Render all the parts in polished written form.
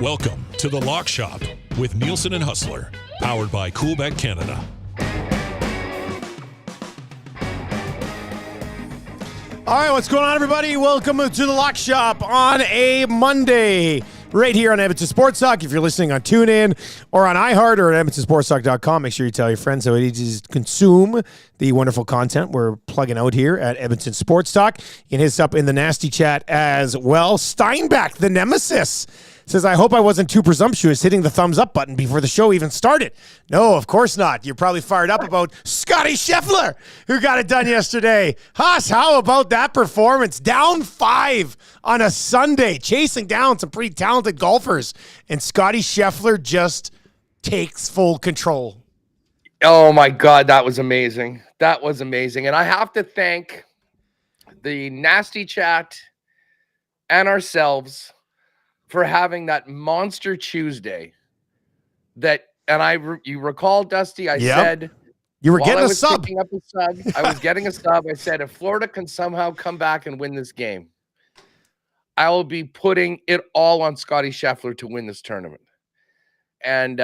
Welcome to the Lock Shop with Nielson and Hustler, powered by Coolbet Canada. All right, what's going on, everybody? Welcome to the Lock Shop on a Monday, right here on Edmonton Sports Talk. If you're listening on TuneIn or on iHeart or at EdmontonSportsTalk.com, make sure you tell your friends how it is to consume the wonderful content we're plugging out here at Edmonton Sports Talk. You can hit us up in the nasty chat as well. Steinbeck, the nemesis, says, I hope I wasn't too presumptuous hitting the thumbs up button before the show even started. No, of course not. You're probably fired up about Scottie Scheffler, who got it done yesterday. Haas, how about that performance? Down 5 on a Sunday, chasing down some pretty talented golfers. And Scottie Scheffler just takes full control. Oh, my God, that was amazing. That was amazing. And I have to thank the nasty chat and ourselves for having that monster Tuesday that, and you recall, Dusty, I said, you were getting a sub. I was getting a sub. I said, if Florida can somehow come back and win this game, I will be putting it all on Scottie Scheffler to win this tournament. And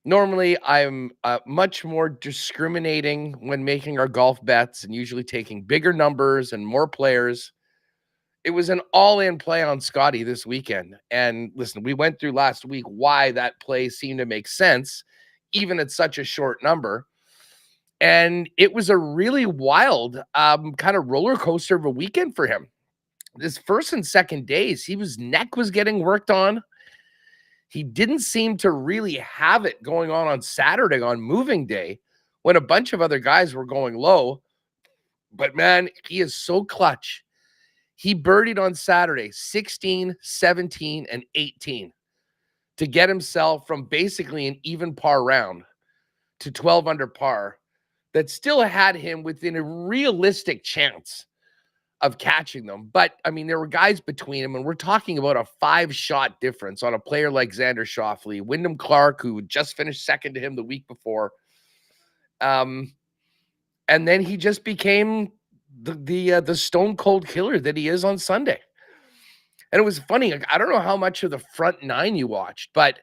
normally I'm much more discriminating when making our golf bets and usually taking bigger numbers and more players. It was an all-in play on Scottie this weekend. And listen, we went through last week why that play seemed to make sense, even at such a short number. And it was a really wild kind of roller coaster of a weekend for him. This first and second days, his neck was getting worked on. He didn't seem to really have it going on Saturday on moving day when a bunch of other guys were going low. But man, he is so clutch. He birdied on Saturday, 16, 17, and 18 to get himself from basically an even par round to 12 under par that still had him within a realistic chance of catching them. But, I mean, there were guys between him, and we're talking about a 5-shot difference on a player like Xander Schauffele, Wyndham Clark, who just finished second to him the week before. And then he just became the stone cold killer that he is on Sunday. And it was funny. Like, I don't know how much of the front 9 you watched, but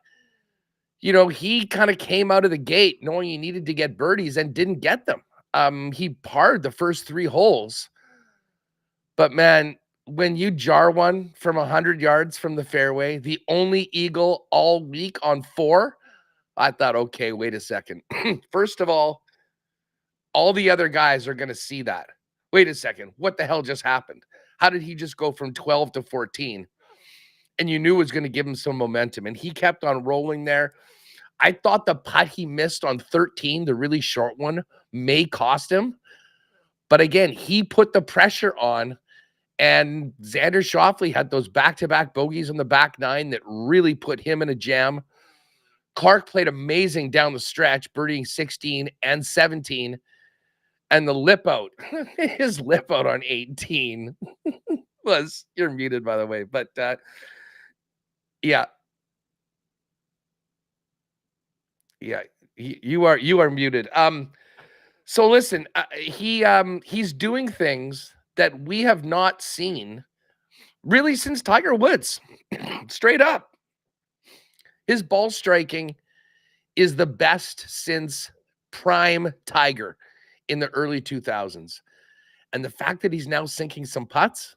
you know, he kind of came out of the gate knowing he needed to get birdies and didn't get them. He parred the first 3 holes, but man, when you jar one from 100 yards from the fairway, the only eagle all week on 4, I thought, okay, wait a second. First of all the other guys are going to see that. Wait a second. What the hell just happened? How did he just go from 12 to 14? And you knew it was going to give him some momentum. And he kept on rolling there. I thought the putt he missed on 13, the really short one, may cost him. But again, he put the pressure on. And Xander Schauffele had those back-to-back bogeys on the back 9 that really put him in a jam. Clark played amazing down the stretch, birdieing 16 and 17. And the lip out, his lip out on 18 was, you're muted, by the way, but yeah, you are muted. So listen, he's doing things that we have not seen really since Tiger Woods. Straight up, his ball striking is the best since prime Tiger in the early 2000s. And the fact that he's now sinking some putts,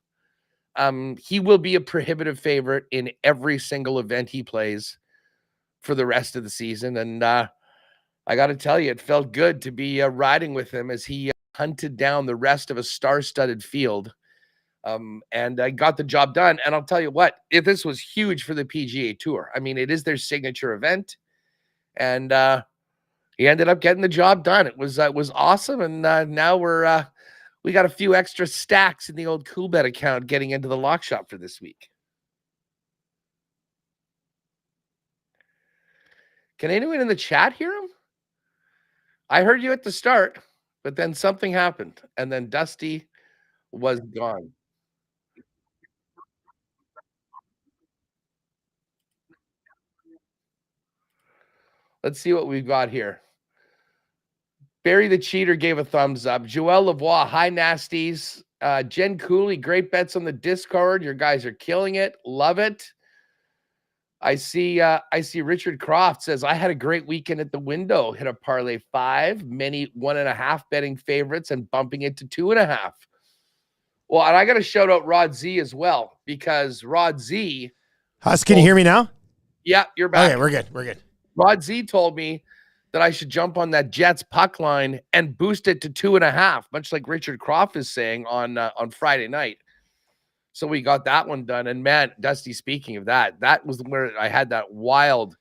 he will be a prohibitive favorite in every single event he plays for the rest of the season. And I got to tell you, it felt good to be riding with him as he hunted down the rest of a star-studded field. And I got the job done. And I'll tell you what, if this was huge for the PGA Tour. I mean, it is their signature event. And he ended up getting the job done. It was awesome. And now we got a few extra stacks in the old Coolbet account getting into the lock shop for this week. Can anyone in the chat hear him? I heard you at the start, but then something happened, and then Dusty was gone. Let's see what we've got here. Barry the Cheater gave a thumbs up. Joel Lavoie, hi nasties. Jen Cooley, great bets on the Discord. Your guys are killing it. Love it. I see Richard Croft says, I had a great weekend at the window. Hit a parlay 5, many 1.5 betting favorites and bumping it to 2.5. Well, and I got to shout out Rod Z as well, because Rod Z. Huss, can you hear me now? Yeah, you're back. Okay, we're good. We're good. Rod Z told me that I should jump on that Jets puck line and boost it to 2.5, much like Richard Croft is saying on Friday night. So we got that one done. And man, Dusty, speaking of that, that was where I had that wild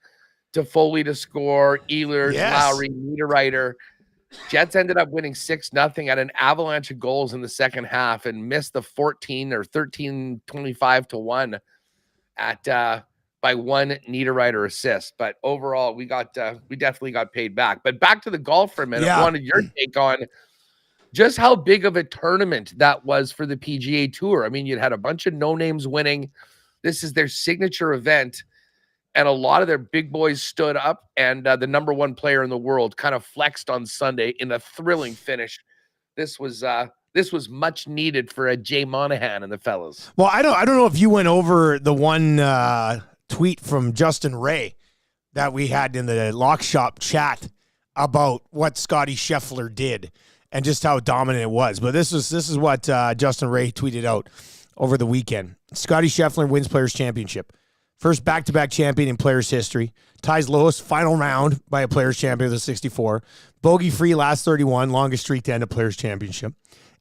Toffoli to score, Ehlers, Lowry, Niederreiter. Jets ended up winning 6-0 at an avalanche of goals in the second half and missed the 14 or 13-25-1 at by one Niederreiter assist. But overall, we definitely got paid back. But back to the golf for a minute. I wanted your take on just how big of a tournament that was for the PGA Tour. I mean, you'd had a bunch of no-names winning. This is their signature event. And a lot of their big boys stood up, and the number one player in the world kind of flexed on Sunday in a thrilling finish. This was much needed for a Jay Monahan and the fellas. Well, I don't know if you went over the one tweet from Justin Ray that we had in the Lock Shop chat about what Scottie Scheffler did and just how dominant it was. But this is what Justin Ray tweeted out over the weekend. Scottie Scheffler wins Players Championship. First back-to-back champion in Players history. Ties lowest final round by a Players champion with 64. Bogey-free last 31, longest streak to end a Players Championship.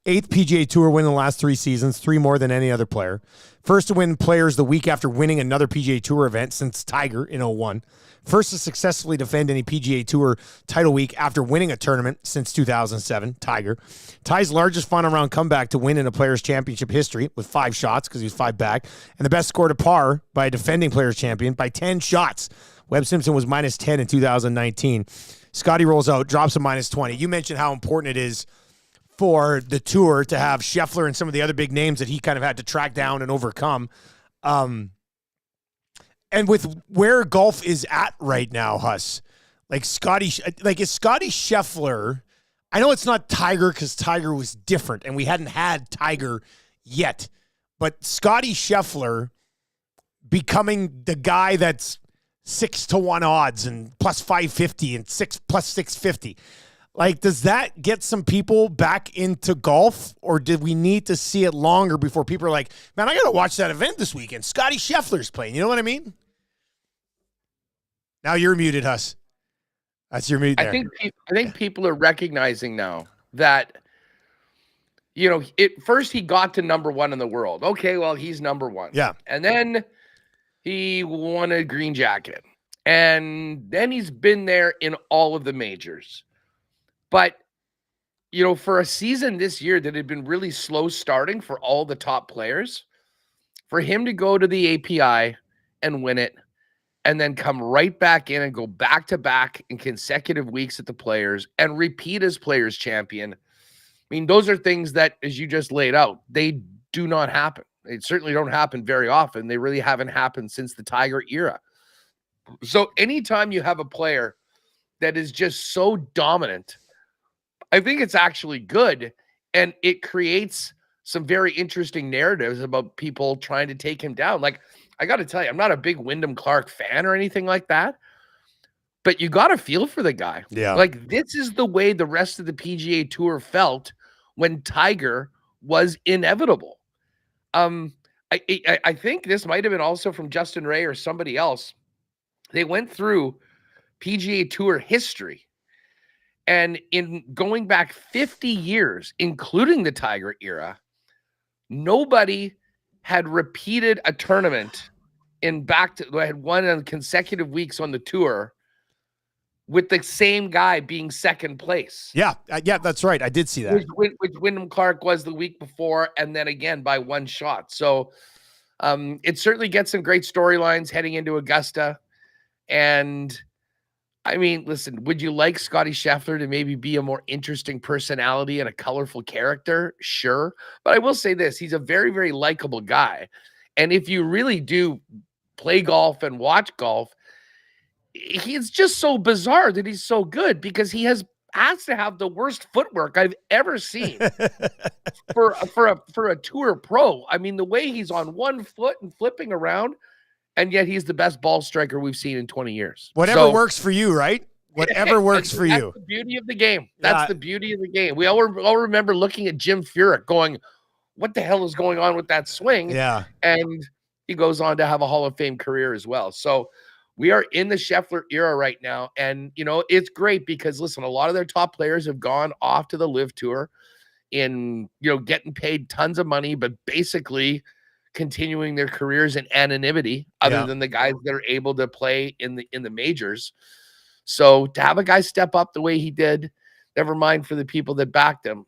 8th PGA Tour win in the last 3 seasons, 3 more than any other player. First to win Players the week after winning another PGA Tour event since Tiger in 01. First to successfully defend any PGA Tour title week after winning a tournament since 2007, Tiger. Ties largest final round comeback to win in a Players Championship history with 5 shots because he was 5 back. And the best score to par by a defending Players champion by 10 shots. Webb Simpson was minus 10 in 2019. Scotty rolls out, drops a minus 20. You mentioned how important it is for the tour to have Scheffler and some of the other big names that he kind of had to track down and overcome. And with where golf is at right now, Huss, is Scottie Scheffler, I know it's not Tiger because Tiger was different and we hadn't had Tiger yet, but Scottie Scheffler becoming the guy that's 6-1 odds and plus 550 and plus 650. Does that get some people back into golf, or did we need to see it longer before people are like, man, I got to watch that event this weekend. Scottie Scheffler's playing. You know what I mean? Now you're muted, Huss. That's your mute there. I think people are recognizing now that, first he got to number 1 in the world. Okay, well, he's number 1. Yeah. And then he won a green jacket. And then he's been there in all of the majors. But, for a season this year that had been really slow starting for all the top players, for him to go to the API and win it, and then come right back in and go back-to-back in consecutive weeks at the Players and repeat as Players champion. I mean, those are things that, as you just laid out, they do not happen. They certainly don't happen very often. They really haven't happened since the Tiger era. So anytime you have a player that is just so dominant, I think it's actually good, and it creates some very interesting narratives about people trying to take him down. I got to tell you, I'm not a big Wyndham Clark fan or anything like that, but you got to feel for the guy. Yeah. This is the way the rest of the PGA Tour felt when Tiger was inevitable. I think this might have been also from Justin Ray or somebody else. They went through PGA Tour history, and in going back 50 years, including the Tiger era, nobody had repeated a tournament had won in consecutive weeks on the tour with the same guy being second place. Yeah, that's right. I did see that. Which Wyndham Clark was the week before, and then again by 1 shot. So it certainly gets some great storylines heading into Augusta. And I mean, listen, would you like Scottie Scheffler to maybe be a more interesting personality and a colorful character? Sure. But I will say this, he's a very, very likable guy. And if you really do play golf and watch golf, he's just so bizarre that he's so good because he has to have the worst footwork I've ever seen for a tour pro. I mean, the way he's on one foot and flipping around, and yet he's the best ball striker we've seen in 20 years. Whatever works for you, right? Whatever works for you. That's the beauty of the game. That's the beauty of the game. We all remember looking at Jim Furyk going, what the hell is going on with that swing? Yeah. And he goes on to have a Hall of Fame career as well. So we are in the Scheffler era right now. And, it's great because, listen, a lot of their top players have gone off to the LIV Tour in, getting paid tons of money, but basically continuing their careers in anonymity other than the guys that are able to play in the majors. So to have a guy step up the way he did, never mind for the people that backed him,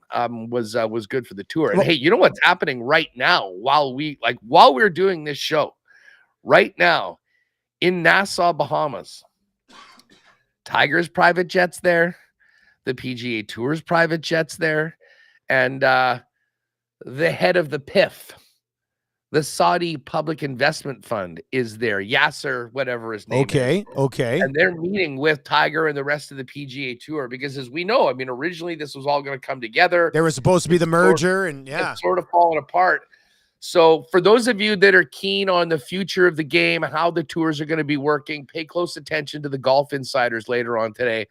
was good for the tour. And hey, you know what's happening right now while we're doing this show right now in Nassau, Bahamas? Tiger's private jets there, the PGA Tour's private jets there, and the head of the PIF, the Saudi Public Investment Fund, is there. Yasser, whatever his name is. Okay. And they're meeting with Tiger and the rest of the PGA Tour because, as we know, I mean, originally this was all going to come together. There was supposed to be the merger, it's sort of falling apart. So for those of you that are keen on the future of the game, how the tours are going to be working, pay close attention to the Golf Insiders later on today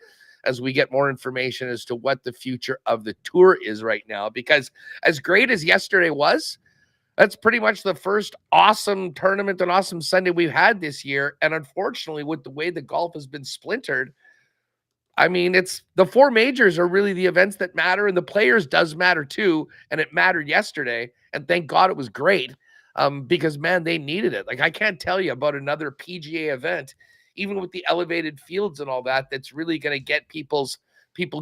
as we get more information as to what the future of the tour is right now. Because as great as yesterday was, that's pretty much the first awesome tournament and awesome Sunday we've had this year. And unfortunately, with the way the golf has been splintered, I mean, it's the four majors are really the events that matter, and the players does matter too. And it mattered yesterday. And thank God it was great because, man, they needed it. Like, I can't tell you about another PGA event, even with the elevated fields and all that, that's really going to get people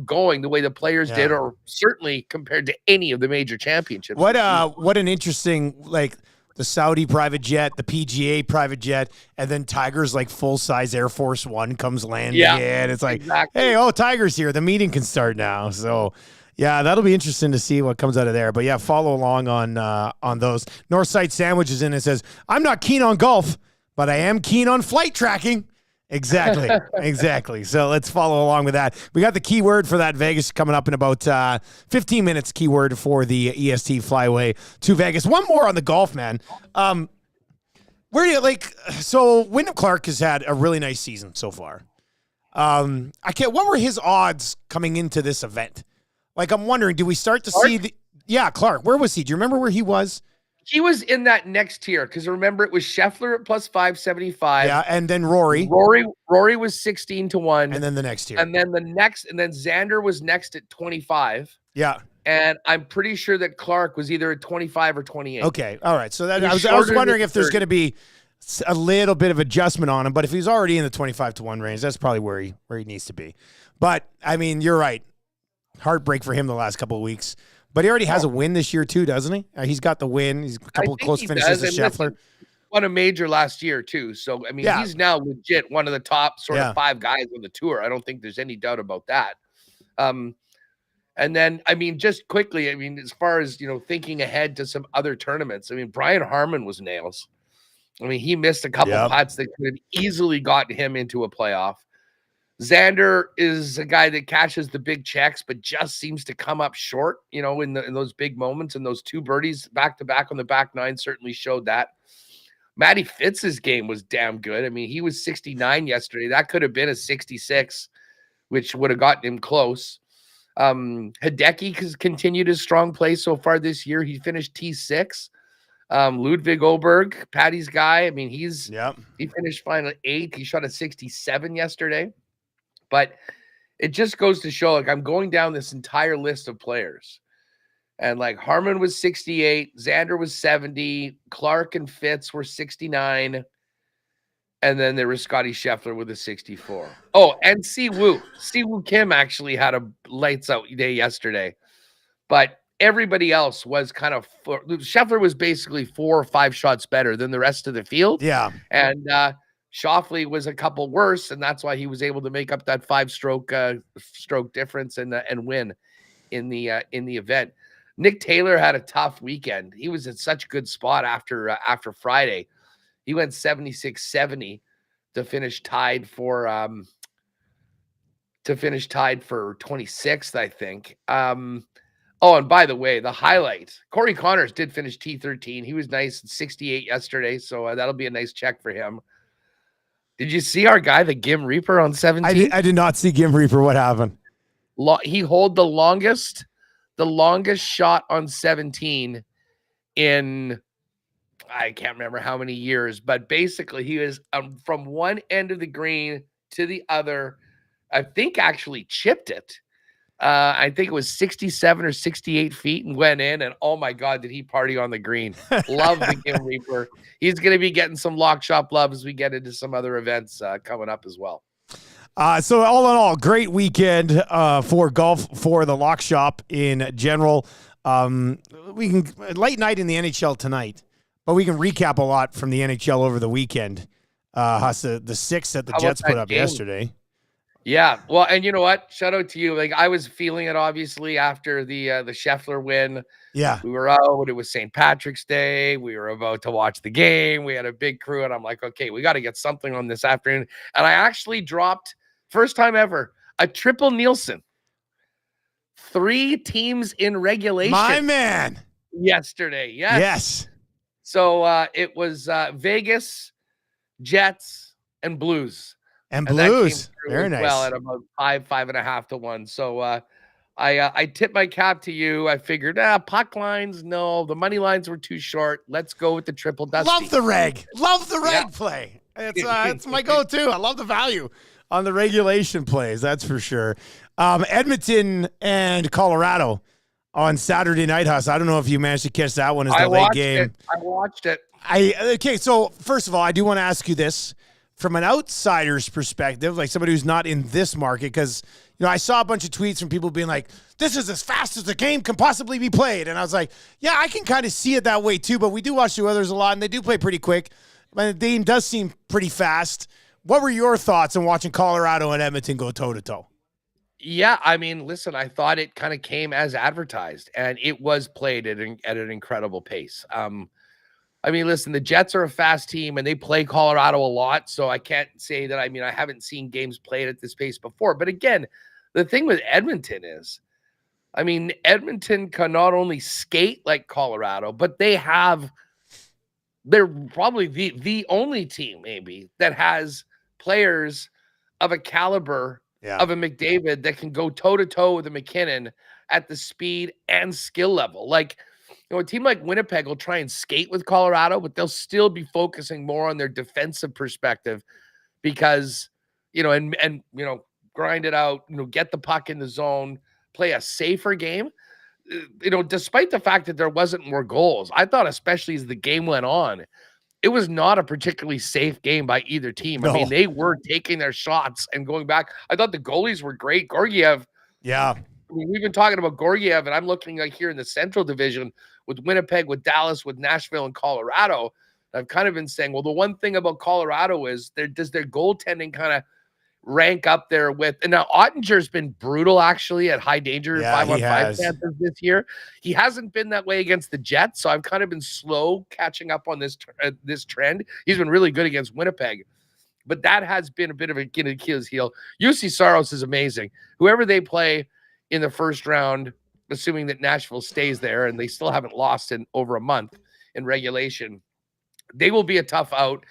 going the way the players did, or certainly compared to any of the major championships. What an interesting, the Saudi private jet, the PGA private jet, and then Tiger's full-size Air Force One comes landing in. It's like, exactly. Hey, Tiger's here. The meeting can start now. So yeah, that'll be interesting to see what comes out of there. But yeah, follow along on those. Northside Sandwich is in and says, I'm not keen on golf, but I am keen on flight tracking. Exactly. So let's follow along with that. We got the keyword for that Vegas coming up in about 15 minutes. Keyword for the EST Flyway to Vegas. One more on the golf, man. Where do you so Wyndham Clark has had a really nice season so far. What were his odds coming into this event? I'm wondering, do we start to see Clark, where was he? Do you remember where he was? He was in that next tier because remember it was Scheffler at plus 575. Yeah, and then Rory. Rory was 16-1. And then the next tier. And then Xander was next at 25. Yeah. And I'm pretty sure that Clark was either at 25 or 28. Okay. All right. So that I was wondering if there's going to be a little bit of adjustment on him, but if he's already in the 25-1 range, that's probably where he needs to be. But I mean, you're right. Heartbreak for him the last couple of weeks. But he already has a win this year too, doesn't he? He's got the win. He's a couple of close finishes to Scheffler. Won a major last year too. So, I mean, he's now legit one of the top sort of 5 guys on the tour. I don't think there's any doubt about that. And then, I mean, just quickly, I mean, as far as, thinking ahead to some other tournaments, I mean, Brian Harmon was nails. I mean, he missed a couple putts that could have easily gotten him into a playoff. Xander is a guy that catches the big checks, but just seems to come up short, in those big moments. And those 2 birdies back-to-back on the back 9 certainly showed that. Matty Fitz's game was damn good. I mean, he was 69 yesterday. That could have been a 66, which would have gotten him close. Hideki has continued his strong play so far this year. He finished T6. Ludwig Oberg, Patty's guy. I mean, he finished final 8th. He shot a 67 yesterday. But it just goes to show, I'm going down this entire list of players. And Harmon was 68, Xander was 70, Clark and Fitz were 69. And then there was Scottie Scheffler with a 64. Oh, and Siwoo Kim actually had a lights out day yesterday. But everybody else was kind of Scheffler was basically 4 or 5 shots better than the rest of the field. Yeah. And Schauffele was a couple worse, and that's why he was able to make up that 5-stroke stroke difference and win in the event. Nick Taylor had a tough weekend. He was in such a good spot after Friday. He went 76-70 to finish tied for 26th, I think. Oh, and by the way, the highlight, Corey Connors did finish T13. He was nice at 68 yesterday, so that'll be a nice check for him. Did you see our guy, the Gim Reaper, on 17? I did not see Gim Reaper. What happened? He hold the longest shot on 17 in, I can't remember how many years, but basically he was from one end of the green to the other. I think actually chipped it. I think it was 67 or 68 feet and went in, and oh my God, did he party on the green. Love the Gim Reaper. He's going to be getting some lock shop love as we get into some other events coming up as well. So all in all, great weekend for golf for the lock shop in general. We can late night in the NHL tonight, but we can recap a lot from the NHL over the weekend. The 6 that the Jets put up yesterday. Yeah, well, and you know what? Shout out to you. Like, I was feeling it obviously after the Scheffler win. Yeah, we were out. It was St. Patrick's Day. We were about to watch the game. We had a big crew, and I'm like, okay, we got to get something on this afternoon. And I actually dropped, first time ever, a triple Nielsen. 3 teams in regulation. My man. Yesterday, yes. So it was Vegas, Jets, and Blues. And Blues, very nice. Well, at about 5.5 to 1. So I tipped my cap to you. I figured, puck lines, no, the money lines were too short. Let's go with the triple dusty. Love the reg play. It's my go-to. I love the value on the regulation plays. That's for sure. Edmonton and Colorado on Saturday night, Huss. I don't know if you managed to catch that one as the late game. I watched it. Okay, so first of all, I do want to ask you this. From an outsider's perspective, like somebody who's not in this market, because, I saw a bunch of tweets from people being like, this is as fast as the game can possibly be played. And I was like, yeah, I can kind of see it that way too, but we do watch the others a lot, and they do play pretty quick. But the game does seem pretty fast. What were your thoughts on watching Colorado and Edmonton go toe-to-toe? Yeah, I mean, listen, I thought it kind of came as advertised, and it was played at an incredible pace. I mean, listen, the Jets are a fast team, and they play Colorado a lot, so I can't say that. I mean, I haven't seen games played at this pace before. But again, the thing with Edmonton is, I mean, Edmonton can not only skate like Colorado, but they're probably the only team maybe that has players of a caliber of a McDavid that can go toe-to-toe with a McKinnon at the speed and skill level. Like, a team like Winnipeg will try and skate with Colorado, but they'll still be focusing more on their defensive perspective because, and grind it out, get the puck in the zone, play a safer game. Despite the fact that there wasn't more goals, I thought, especially as the game went on, it was not a particularly safe game by either team. No. I mean, they were taking their shots and going back. I thought the goalies were great. Gorgiev. Yeah. I mean, we've been talking about Gorgiev, and I'm looking like here in the Central Division with Winnipeg, with Dallas, with Nashville, and Colorado. I've kind of been saying, well, the one thing about Colorado is does their goaltending kind of rank up there with, and now Ottinger's been brutal actually at high danger 5-on-5 chances this year. He hasn't been that way against the Jets, so I've kind of been slow catching up on this trend. He's been really good against Winnipeg, but that has been a bit of a Achilles heel. UC Saros is amazing. Whoever they play in the first round, assuming that Nashville stays there and they still haven't lost in over a month in regulation, they will be a tough out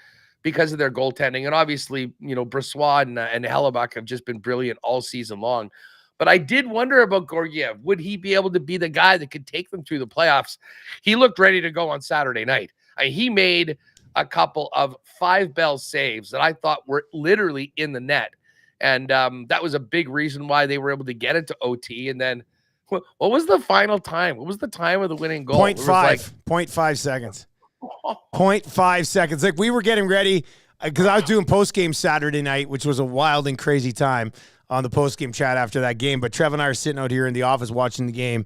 because of their goaltending. And obviously, Brossoit and Hellebuck have just been brilliant all season long. But I did wonder about Gorgiev. Would he be able to be the guy that could take them through the playoffs? He looked ready to go on Saturday night. He made a couple of 5-bell saves that I thought were literally in the net. And that was a big reason why they were able to get it to OT. And then what was the final time? What was the time of the winning goal? 0.5 seconds. 0.5 seconds. Like, we were getting ready because I was doing post-game Saturday night, which was a wild and crazy time on the post-game chat after that game. But Trev and I are sitting out here in the office watching the game.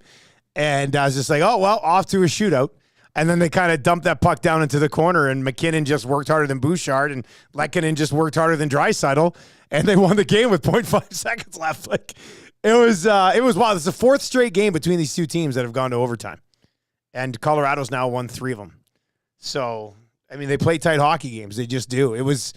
And I was just like, oh, well, off to a shootout. And then they kind of dumped that puck down into the corner, and McKinnon just worked harder than Bouchard, and Lehkonen just worked harder than Draisaitl, and they won the game with 0.5 seconds left. Like it was wild. It's the fourth straight game between these two teams that have gone to overtime, and Colorado's now won 3 of them. So I mean, they play tight hockey games. They just do. It was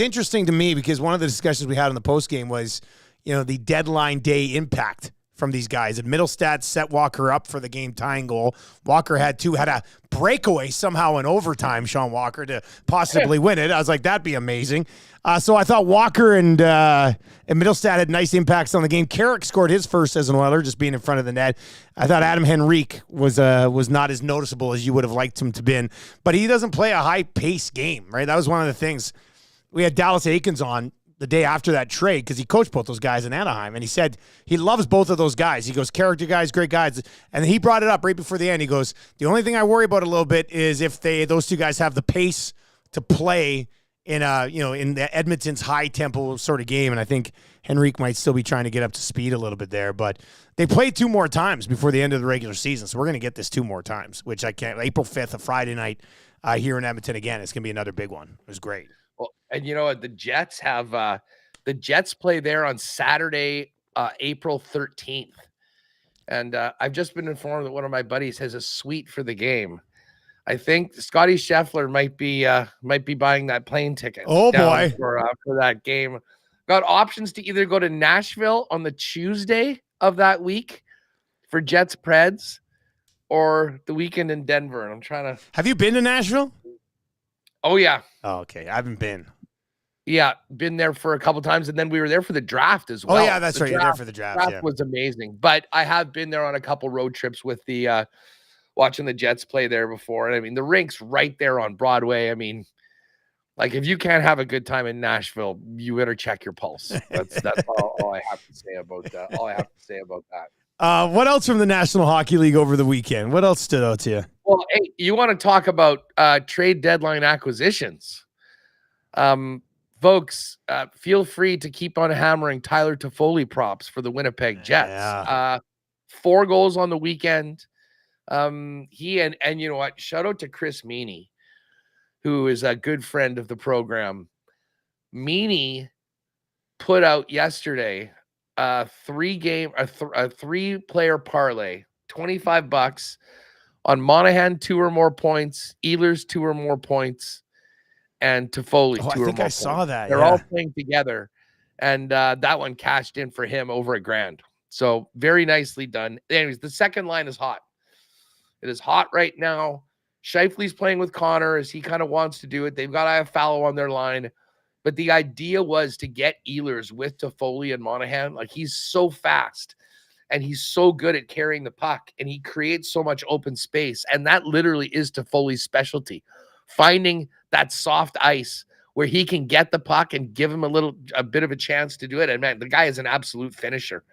interesting to me because one of the discussions we had in the post game was, the deadline day impact from these guys. And Middlestat set Walker up for the game tying goal. Walker had a breakaway somehow in overtime, Sean Walker, to possibly win it. I was like, that'd be amazing. So I thought Walker and Middlestat had nice impacts on the game. Carrick scored his first as an Oiler, just being in front of the net. I thought Adam Henrique was not as noticeable as you would have liked him to been, but he doesn't play a high-paced game, right? That was one of the things. We had Dallas Aikens on the day after that trade because he coached both those guys in Anaheim, and he said he loves both of those guys. He goes, character guys, great guys. And he brought it up right before the end. He goes, the only thing I worry about a little bit is if those two guys have the pace to play in the Edmonton's high tempo sort of game. And I think Henrique might still be trying to get up to speed a little bit there, but they played 2 more times before the end of the regular season. So we're going to get this 2 more times, which I can't. April 5th, a Friday night here in Edmonton again. It's going to be another big one. It was great. Well, and the Jets have the Jets play there on Saturday, April 13th. And I've just been informed that one of my buddies has a suite for the game. I think Scottie Scheffler might be buying that plane ticket. Oh boy, for that game. Got options to either go to Nashville on the Tuesday of that week for Jets Preds, or the weekend in Denver. And I'm trying to. Have you been to Nashville? Oh yeah. Oh, okay, I haven't been. Yeah, been there for a couple times, and then we were there for the draft as well. Oh yeah, that's right. You're there for the draft. Draft was amazing, but I have been there on a couple road trips with the. Watching the Jets play there before. And I mean, the rink's right there on Broadway. I mean, like if you can't have a good time in Nashville, you better check your pulse. That's all I have to say about that. All I have to say about that. What else from the National Hockey League over the weekend? What else stood out to you? Well, hey, you want to talk about trade deadline acquisitions. Folks, feel free to keep on hammering Tyler Toffoli props for the Winnipeg Jets. Yeah. 4 goals on the weekend. He and you know what? Shout out to Chris Meany, who is a good friend of the program. Meany put out yesterday a 3-player parlay, $25 on Monahan 2 or more points, Ehlers 2 or more points, and Toffoli 2 or more points. I think I saw that. They're all playing together, and that one cashed in for him over $1,000. So very nicely done. Anyways, the second line is hot. It is hot right now. Scheifele's playing with Connor as he kind of wants to do it. They've got Iafallo on their line. But the idea was to get Ehlers with Toffoli and Monahan. Like, he's so fast, and he's so good at carrying the puck, and he creates so much open space. And that literally is Toffoli's specialty, finding that soft ice where he can get the puck and give him a bit of a chance to do it. And, man, the guy is an absolute finisher.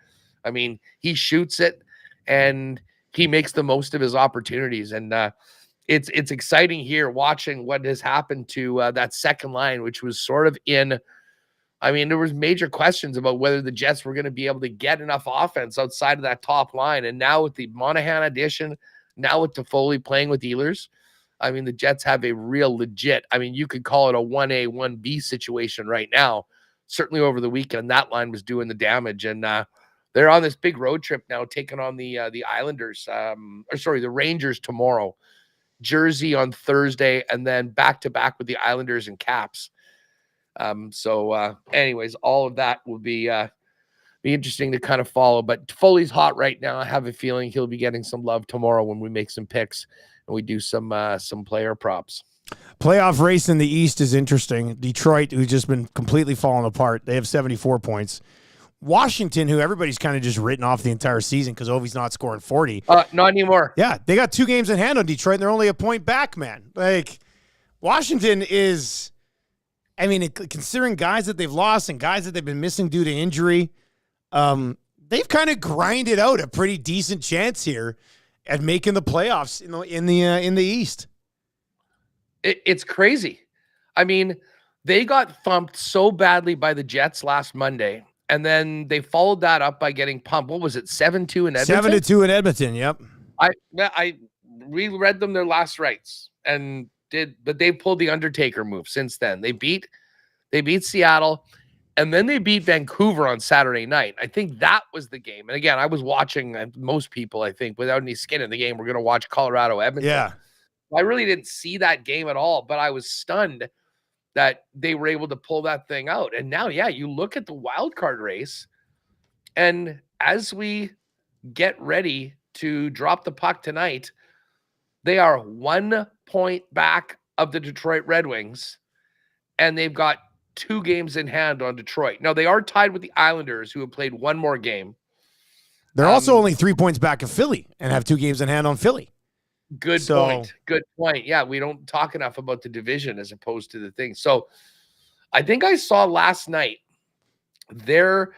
I mean, he shoots it, and he makes the most of his opportunities. And it's exciting here watching what has happened to that second line, which was sort of there was major questions about whether the Jets were going to be able to get enough offense outside of that top line. And now with the Monahan addition, now with Toffoli playing with Ehlers, I mean, the Jets have a real legit, you could call it a 1A, 1B situation right now. Certainly over the weekend, that line was doing the damage. And they're on this big road trip now, taking on the Islanders, the Rangers tomorrow, Jersey on Thursday, and then back-to-back with the Islanders and Caps. Anyways, all of that will be interesting to kind of follow. But Foley's hot right now. I have a feeling he'll be getting some love tomorrow when we make some picks and we do some player props. Playoff race in the East is interesting. Detroit, who's just been completely falling apart, they have 74 points. Washington, who everybody's kind of just written off the entire season because Ovi's not scoring 40. Not anymore. Yeah, they got 2 games in hand on Detroit, and they're only a point back, man. Like, Washington is, considering guys that they've lost and guys that they've been missing due to injury, they've kind of grinded out a pretty decent chance here at making the playoffs in the East. It's crazy. They got thumped so badly by the Jets last Monday. And then they followed that up by getting pumped. What was it, 7-2 in Edmonton? 7-2 in Edmonton, yep. I we read them their last rites but they pulled the Undertaker move since then. They beat Seattle, and then they beat Vancouver on Saturday night. I think that was the game. And again, I was watching, most people, I think, without any skin in the game, we're going to watch Colorado Edmonton. Yeah. I really didn't see that game at all, but I was stunned that they were able to pull that thing out. And now, you look at the wild card race, and as we get ready to drop the puck tonight, they are 1 point back of the Detroit Red Wings, and they've got 2 games in hand on Detroit. Now, they are tied with the Islanders, who have played one more game. They're also only 3 points back of Philly and have 2 games in hand on Philly. Good point. Yeah, we don't talk enough about the division as opposed to the thing. So I think I saw last night their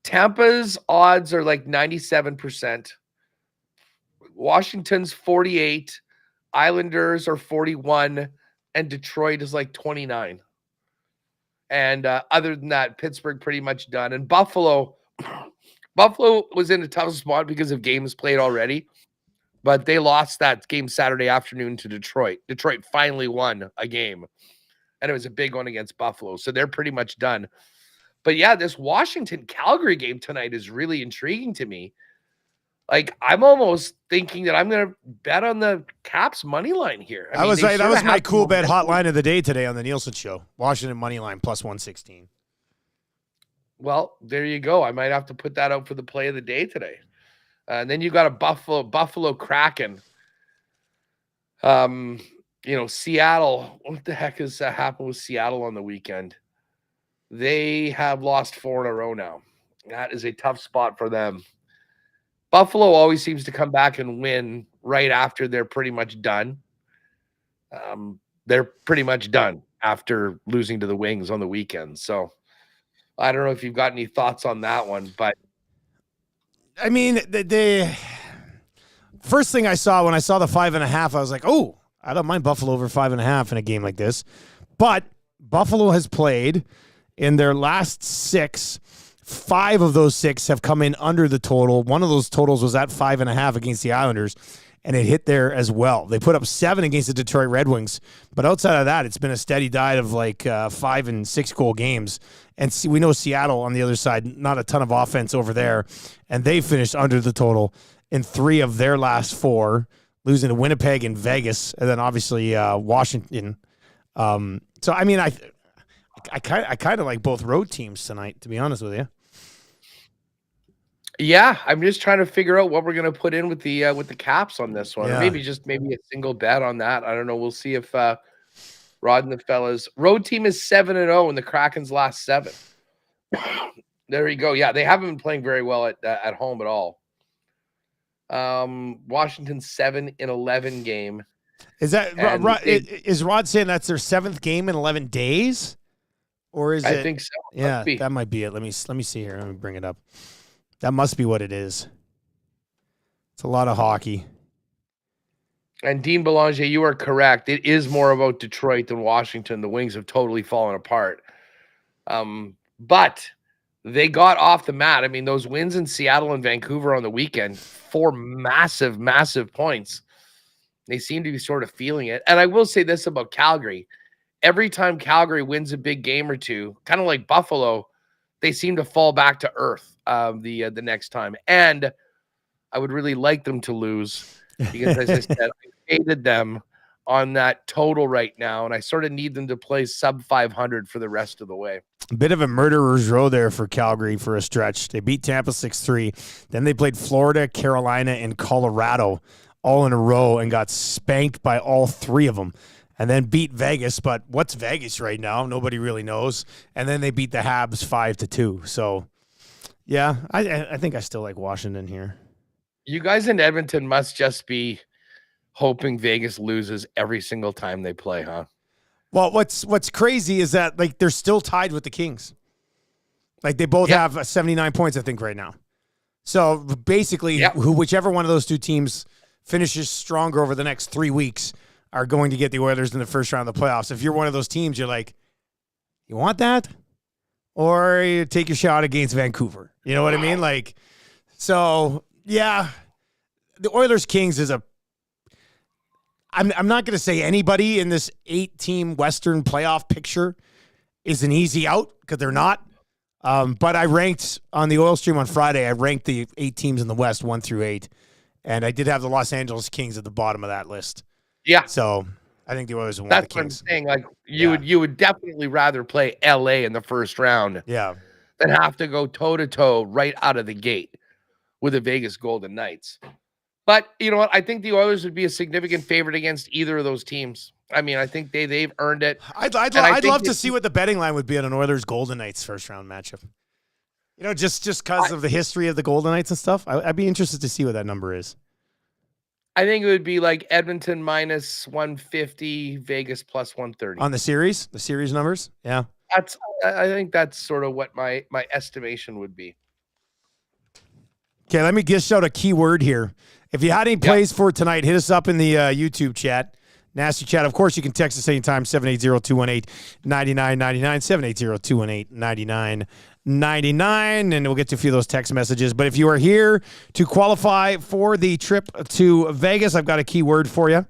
Tampa's odds are like 97%. Washington's 48, Islanders are 41, and Detroit is like 29. And other than that, Pittsburgh pretty much done. And Buffalo was in a tough spot because of games played already, but they lost that game Saturday afternoon to Detroit. Detroit finally won a game, and it was a big one against Buffalo. So they're pretty much done. But yeah, this Washington-Calgary game tonight is really intriguing to me. Like, I'm almost thinking that I'm going to bet on the Caps money line here. That was my Coolbet hotline of the day today on the Nielsen show. Washington money line plus 116. Well, there you go. I might have to put that out for the play of the day today. And then you got a Buffalo Kraken. Seattle. What the heck has happened with Seattle on the weekend? They have lost 4 in a row now. That is a tough spot for them. Buffalo always seems to come back and win right after they're pretty much done. They're pretty much done after losing to the Wings on the weekend. So I don't know if you've got any thoughts on that one, but I mean, the first thing I saw when I saw the 5.5, I was like, oh, I don't mind Buffalo over 5.5 in a game like this. But Buffalo has played in their last 6. 5 of those 6 have come in under the total. One of those totals was at 5.5 against the Islanders, and it hit there as well. They put up 7 against the Detroit Red Wings, but outside of that, it's been a steady diet of like 5 and 6 goal games. And we know Seattle on the other side, not a ton of offense over there, and they finished under the total in 3 of their last 4, losing to Winnipeg and Vegas, and then obviously Washington. So I mean, I kind of like both road teams tonight, to be honest with you. Yeah, I'm just trying to figure out what we're going to put in with the Caps on this one. Yeah. Maybe a single bet on that. I don't know. We'll see if Rod and the fellas. Road team is 7-0 in the Kraken's last 7. There you go. Yeah, they haven't been playing very well at home at all. Washington's 7-11 game. Is that is Rod saying that's their 7th game in 11 days, or is it? I think so. Yeah, that might be it. Let me see here. Let me bring it up. That must be what it is. It's a lot of hockey. And Dean Belanger, you are correct. It is more about Detroit than Washington. The Wings have totally fallen apart. But they got off the mat. I mean, those wins in Seattle and Vancouver on the weekend, 4 massive, massive points. They seem to be sort of feeling it. And I will say this about Calgary. Every time Calgary wins a big game or two, kind of like Buffalo, they seem to fall back to earth the next time. And I would really like them to lose because, as I said, I hated them on that total right now, and I sort of need them to play sub 500 for the rest of the way. A bit of a murderer's row there for Calgary for a stretch. They beat Tampa 6-3. Then they played Florida, Carolina, and Colorado all in a row and got spanked by all 3 of them. And then beat Vegas, but what's Vegas right now? Nobody really knows. And then they beat the Habs 5-2. So, yeah, I think I still like Washington here. You guys in Edmonton must just be hoping Vegas loses every single time they play, huh? Well, what's crazy is that like they're still tied with the Kings. Like they both have 79 points, I think, right now. So basically, whichever one of those 2 teams finishes stronger over the next 3 weeks are going to get the Oilers in the first round of the playoffs. If you're one of those teams, you're like, you want that? Or you take your shot against Vancouver. You know what I mean? Like, so, yeah, the Oilers-Kings is I'm not going to say anybody in this 8-team Western playoff picture is an easy out, because they're not. But I ranked on the Oil Stream on Friday. I ranked the 8 teams in the West 1 through 8, and I did have the Los Angeles Kings at the bottom of that list. Yeah. So I think the Oilers will win That's the what I'm Kings. saying. Like you would definitely rather play LA in the first round than have to go toe-to-toe right out of the gate with the Vegas Golden Knights. But you know what? I think the Oilers would be a significant favorite against either of those teams. I mean, I think they've earned it. I'd love to see what the betting line would be on an Oilers Golden Knights first round matchup. You know, just because of the history of the Golden Knights and stuff. I'd be interested to see what that number is. I think it would be like Edmonton minus 150, Vegas plus 130 on the series numbers. Yeah, I think that's sort of what my estimation would be. Okay, let me just shout a keyword here. If you had any plays for tonight, hit us up in the YouTube chat. Nasty chat. Of course, you can text us anytime, 780-218-9999, 780-218-9999, and we'll get to a few of those text messages. But if you are here to qualify for the trip to Vegas, I've got a keyword for you.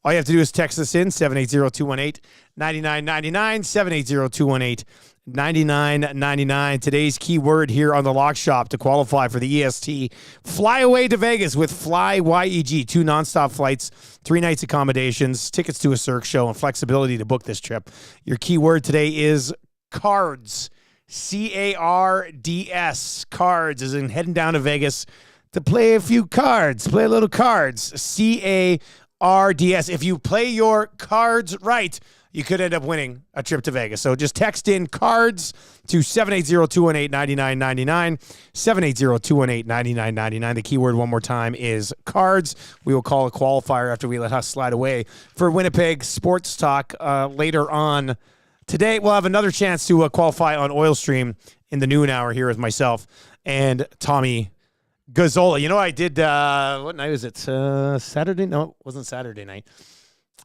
All you have to do is text us in, 780-218-9999, 780-218-9999. Today's keyword here on the Lock Shop to qualify for the EST. Fly away to Vegas with Fly YEG. 2 nonstop flights, 3 nights accommodations, tickets to a Cirque show, and flexibility to book this trip. Your keyword today is cards. CARDS. Cards, as in heading down to Vegas to play a few cards. Play a little cards. CARDS. If you play your cards right, you could end up winning a trip to Vegas. So just text in cards to 780-218-9999, 780-218-9999. The keyword one more time is cards. We will call a qualifier after we let us slide away for Winnipeg Sports Talk later on today. We'll have another chance to qualify on Oil Stream in the noon hour here with myself and Tommy Gazzola. You know, I did, what night was it? Saturday? No, it wasn't Saturday night.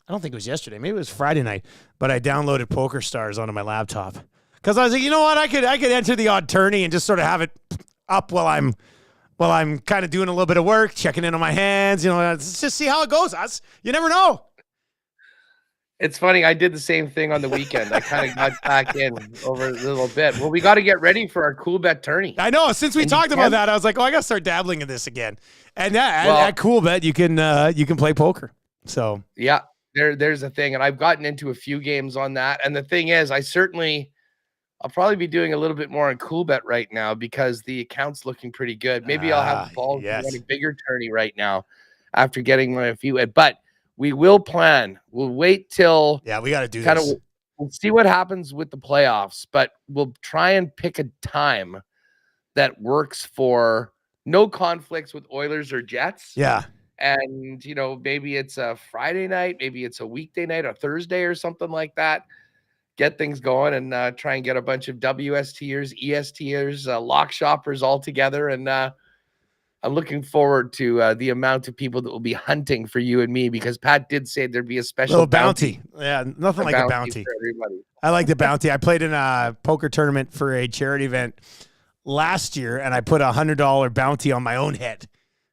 I don't think it was yesterday. Maybe it was Friday night. But I downloaded Poker Stars onto my laptop because I was like, you know what? I could enter the odd tourney and just sort of have it up while I'm kind of doing a little bit of work, checking in on my hands. You know, let's just see how it goes. You never know. It's funny. I did the same thing on the weekend. I kind of got back in over a little bit. Well, we got to get ready for our Coolbet tourney. I know. Since we talked about that, I was like, oh, I got to start dabbling in this again. And at Coolbet, you can play poker. So yeah. There's a thing, and I've gotten into a few games on that. And the thing is, I'll probably be doing a little bit more on Coolbet right now because the account's looking pretty good. Maybe I'll have the balls to run a bigger tourney right now after getting a few. But we will plan. We'll wait till we got to do this. We'll see what happens with the playoffs, but we'll try and pick a time that works for no conflicts with Oilers or Jets. Yeah. And, you know, maybe it's a Friday night, maybe it's a weekday night or Thursday or something like that. Get things going and try and get a bunch of WSTers, ESTers, lock shoppers all together. And I'm looking forward to the amount of people that will be hunting for you and me, because Pat did say there'd be a special little bounty. Yeah, nothing like a bounty. For everybody. I like the bounty. I played in a poker tournament for a charity event last year, and I put $100 bounty on my own head.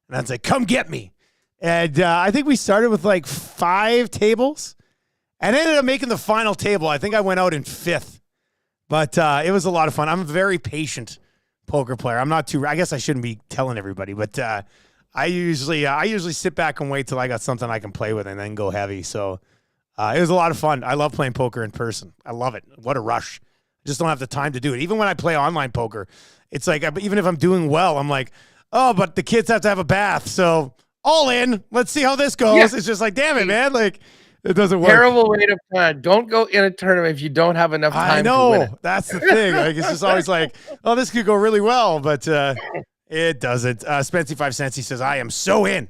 And I was like, come get me. And I think we started with like 5 tables and ended up making the final table. I think I went out in 5th, but it was a lot of fun. I'm a very patient poker player. I'm not I guess I shouldn't be telling everybody, but I usually sit back and wait till I got something I can play with and then go heavy. So it was a lot of fun. I love playing poker in person. I love it. What a rush. I just don't have the time to do it. Even when I play online poker, it's like, even if I'm doing well, I'm like, oh, but the kids have to have a bath. So all in. Let's see how this goes. Yeah. It's just like, damn it, man. Like, it doesn't work. Terrible way to plan. Don't go in a tournament if you don't have enough time. I know. To win it. That's the thing. Like, it's just always like, oh, this could go really well, but it doesn't. Spency 5 cents, he says, I am so in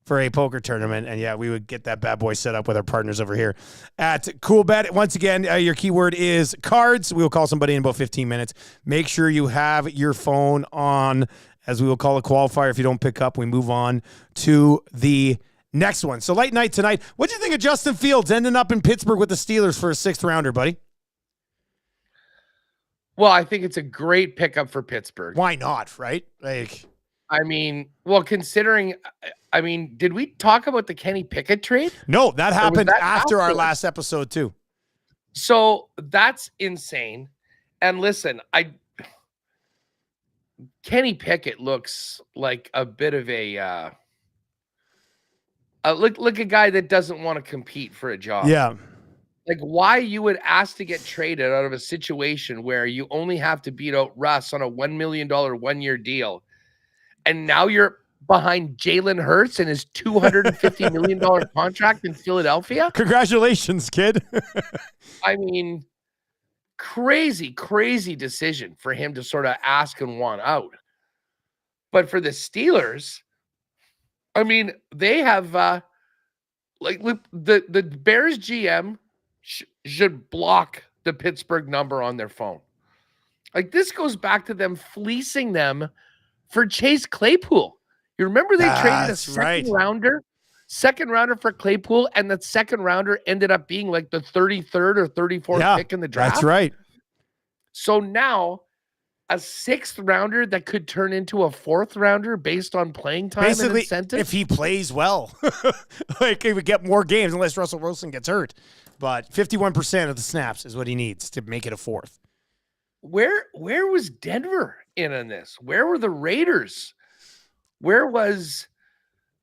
for a poker tournament. And yeah, we would get that bad boy set up with our partners over here at Coolbet. Once again, your keyword is cards. We will call somebody in about 15 minutes. Make sure you have your phone on, as we will call a qualifier. If you don't pick up, we move on to the next one. So late night tonight. What do you think of Justin Fields ending up in Pittsburgh with the Steelers for a 6th rounder, buddy? Well, I think it's a great pickup for Pittsburgh. Why not, right? Like, I mean, well, considering, did we talk about the Kenny Pickett trade? No, that happened that after our afterwards? last episode too. So that's insane. And listen, Kenny Pickett looks like a bit of a look a guy that doesn't want to compete for a job. Yeah. Like why you would ask to get traded out of a situation where you only have to beat out Russ on a $1 million 1-year deal. And now you're behind Jalen Hurts and his $250 million contract in Philadelphia. Congratulations, kid. I mean, crazy decision for him to sort of ask and want out. But for the Steelers, I mean, they have the Bears GM should block the Pittsburgh number on their phone. Like this goes back to them fleecing them for Chase Claypool. You remember they traded a second rounder for Claypool, and that second rounder ended up being like the 33rd or 34th pick in the draft. That's right. So now a 6th rounder that could turn into a 4th rounder based on playing time and incentive. If he plays well, like he would get more games unless Russell Wilson gets hurt. But 51% of the snaps is what he needs to make it a 4th. Where was Denver in on this? Where were the Raiders? Where was,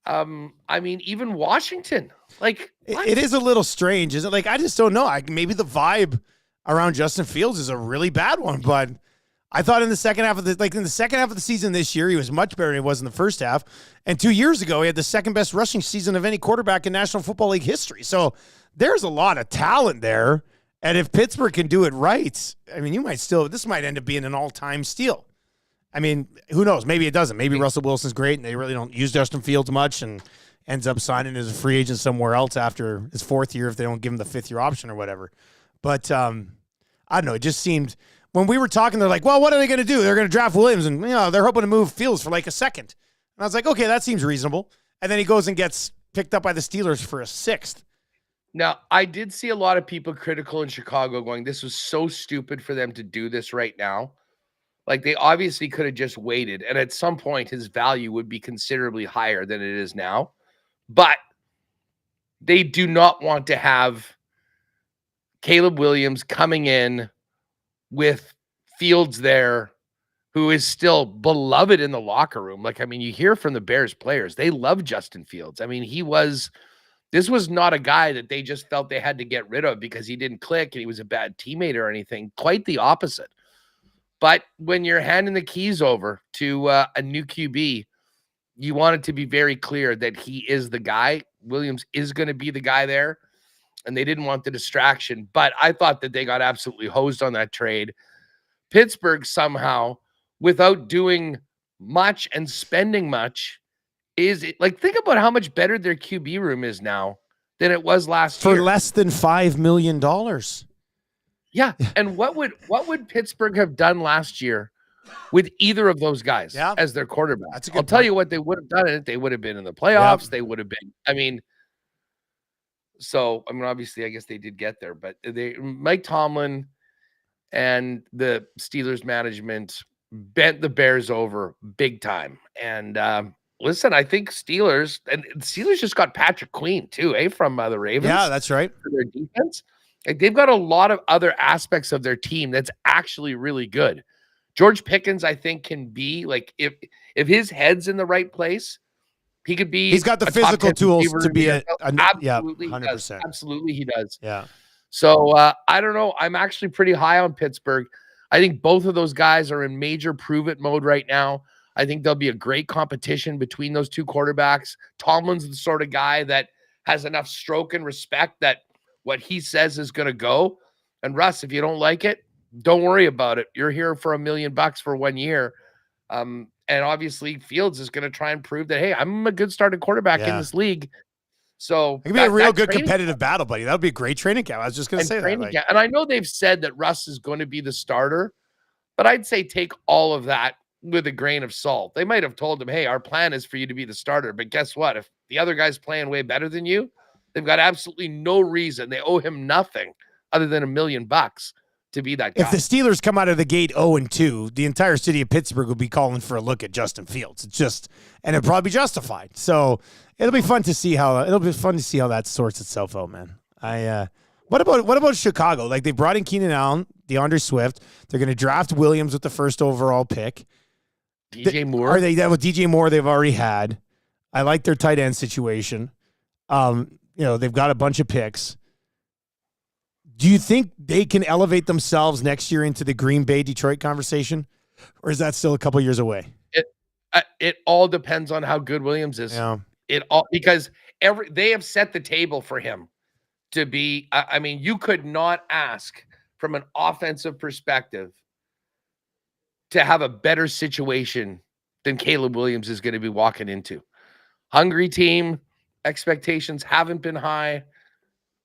even Washington? Like it is a little strange, isn't it? Like I just don't know. Maybe the vibe around Justin Fields is a really bad one, but I thought in the second half of the season this year, he was much better than he was in the first half. And 2 years ago, he had the second best rushing season of any quarterback in National Football League history. So there's a lot of talent there. And if Pittsburgh can do it right, I mean, this might end up being an all-time steal. I mean, who knows? Maybe it doesn't. Maybe Russell Wilson's great and they really don't use Justin Fields much and ends up signing as a free agent somewhere else after his 4th year if they don't give him the 5th-year option or whatever. But I don't know. It just seemed when we were talking, they're like, well, what are they going to do? They're going to draft Williams and they're hoping to move Fields for like a 2nd. And I was like, okay, that seems reasonable. And then he goes and gets picked up by the Steelers for a 6th. Now, I did see a lot of people critical in Chicago going, this was so stupid for them to do this right now. Like they obviously could have just waited. And at some point, his value would be considerably higher than it is now. But they do not want to have Caleb Williams coming in with Fields there, who is still beloved in the locker room. Like, I mean, you hear from the Bears players, they love Justin Fields. I mean, this was not a guy that they just felt they had to get rid of because he didn't click and he was a bad teammate or anything. Quite the opposite. But when you're handing the keys over to a new QB, you want it to be very clear that he is the guy. Williams is going to be the guy there, and they didn't want the distraction. But I thought that they got absolutely hosed on that trade. Pittsburgh somehow, without doing much and spending much, think about how much better their QB room is now than it was last year. For less than $5 million. Yeah. And what would Pittsburgh have done last year with either of those guys as their quarterback? I'll tell you what they would have done. They would have been in the playoffs. They would have been, obviously, I guess they did get there, but Mike Tomlin and the Steelers management bent the Bears over big time. And listen, I think Steelers just got Patrick Queen too, from the Ravens. Yeah, that's right. For their defense. Like they've got a lot of other aspects of their team that's actually really good. George Pickens, I think, can be like if his head's in the right place, he could be. He's got the physical tools to be absolutely 100%. Absolutely, he does. Yeah. So I don't know. I'm actually pretty high on Pittsburgh. I think both of those guys are in major prove it mode right now. I think there'll be a great competition between those two quarterbacks. Tomlin's the sort of guy that has enough stroke and respect that what he says is going to go. And Russ, if you don't like it, don't worry about it. You're here for $1 million for 1 year. And obviously Fields is going to try and prove that, hey, I'm a good starting quarterback in this league. So it could be a real good competitive battle, buddy. That would be a great training camp. I was just going to say that. And I know they've said that Russ is going to be the starter, but I'd say take all of that with a grain of salt. They might have told him, hey, our plan is for you to be the starter. But guess what? If the other guy's playing way better than you, they've got absolutely no reason. They owe him nothing other than $1 million to be that guy. If the Steelers come out of the gate 0-2, the entire city of Pittsburgh will be calling for a look at Justin Fields. And it'll probably be justified. So it'll be fun to see how that sorts itself out, man. What about Chicago? Like, they brought in Keenan Allen, DeAndre Swift. They're going to draft Williams with the first overall pick. DJ Moore. Are they that with DJ Moore? They've already had. I like their tight end situation. They've got a bunch of picks. Do you think they can elevate themselves next year into the Green Bay Detroit conversation, or is that still a couple years away? It all depends on how good Williams is. Yeah. Because they have set the table for him to be. I mean, you could not ask from an offensive perspective to have a better situation than Caleb Williams is going to be walking into. Hungry team, expectations haven't been high.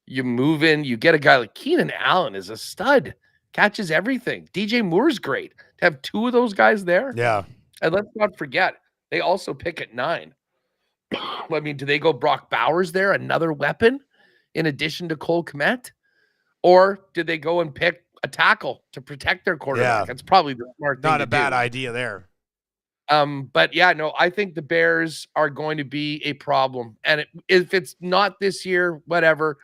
You move in, you get a guy like Keenan Allen is a stud, catches everything. DJ Moore's great. To have two of those guys there. Yeah. And let's not forget, they also pick at 9. I mean, do they go Brock Bowers there, another weapon in addition to Cole Kmet? Or did they go and pick a tackle to protect their quarterback? Yeah. That's probably the smart thing. Not a bad idea there. But yeah, no, I think the Bears are going to be a problem. And if it's not this year, whatever,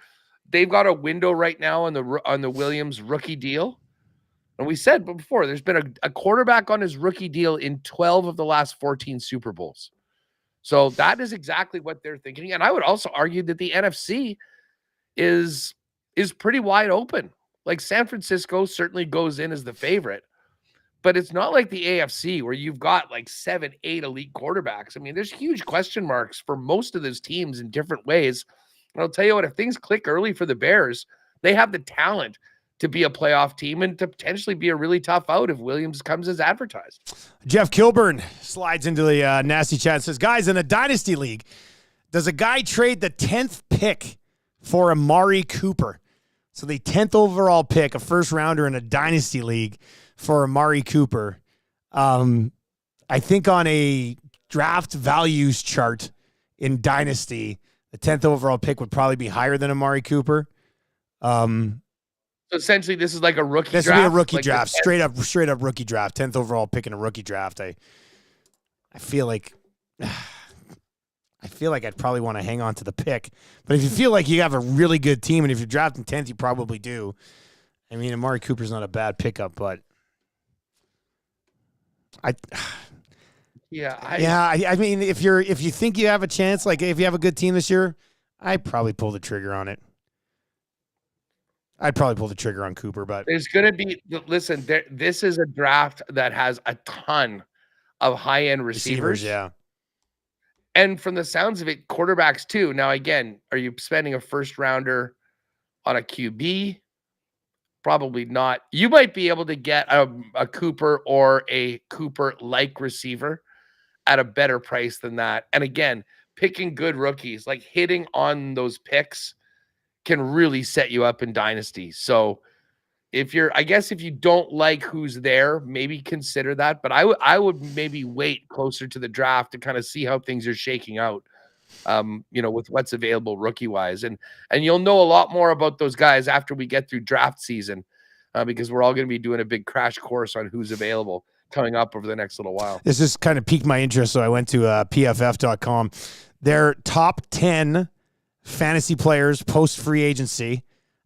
they've got a window right now on the Williams rookie deal. And we said before, there's been a quarterback on his rookie deal in 12 of the last 14 Super Bowls. So that is exactly what they're thinking. And I would also argue that the NFC is pretty wide open. Like, San Francisco certainly goes in as the favorite, but it's not like the AFC where you've got like 7, 8 elite quarterbacks. I mean, there's huge question marks for most of those teams in different ways. And I'll tell you what, if things click early for the Bears, they have the talent to be a playoff team and to potentially be a really tough out if Williams comes as advertised. Jeff Kilburn slides into the nasty chat and says, guys, in a dynasty league, does a guy trade the 10th pick for Amari Cooper? So the 10th overall pick, a first rounder in a dynasty league for Amari Cooper. I think on a draft values chart in dynasty, the 10th overall pick would probably be higher than Amari Cooper. So essentially, this is like a rookie draft. This would be a rookie draft, straight up rookie draft, 10th overall pick in a rookie draft. I feel like I'd probably want to hang on to the pick. But if you feel like you have a really good team, and if you're drafting 10th, you probably do. I mean, Amari Cooper's not a bad pickup, but I mean, if you think you have a chance, like if you have a good team this year, I'd probably pull the trigger on it. I'd probably pull the trigger on Cooper, but there's going to be, listen, this is a draft that has a ton of high-end receivers. Yeah. And from the sounds of it, quarterbacks too. Now, again, are you spending a first rounder on a QB? Probably not. You might be able to get a Cooper or a Cooper-like receiver at a better price than that. And again, picking good rookies, like hitting on those picks, can really set you up in dynasty. So if you don't like who's there, maybe consider that. But I would maybe wait closer to the draft to kind of see how things are shaking out, with what's available rookie wise. And you'll know a lot more about those guys after we get through draft season, because we're all going to be doing a big crash course on who's available coming up over the next little while. This just kind of piqued my interest. So I went to pff.com. Their top 10 fantasy players post free agency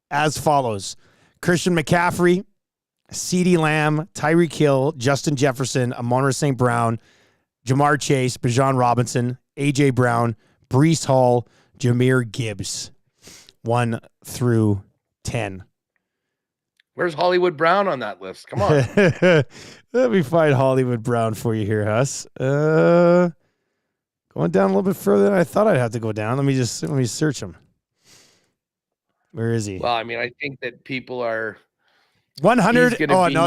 as follows: Christian McCaffrey, CeeDee Lamb, Tyreek Hill, Justin Jefferson, Amon-Ra St. Brown, Jamar Chase, Bijan Robinson, A.J. Brown, Breece Hall, Jahmyr Gibbs, 1 through 10. Where's Hollywood Brown on that list? Come on. Let me find Hollywood Brown for you here, Huss. Going down a little bit further than I thought I'd have to go down. Let me search him. Where is he? Well, I mean, I think that people are 100. Oh, no,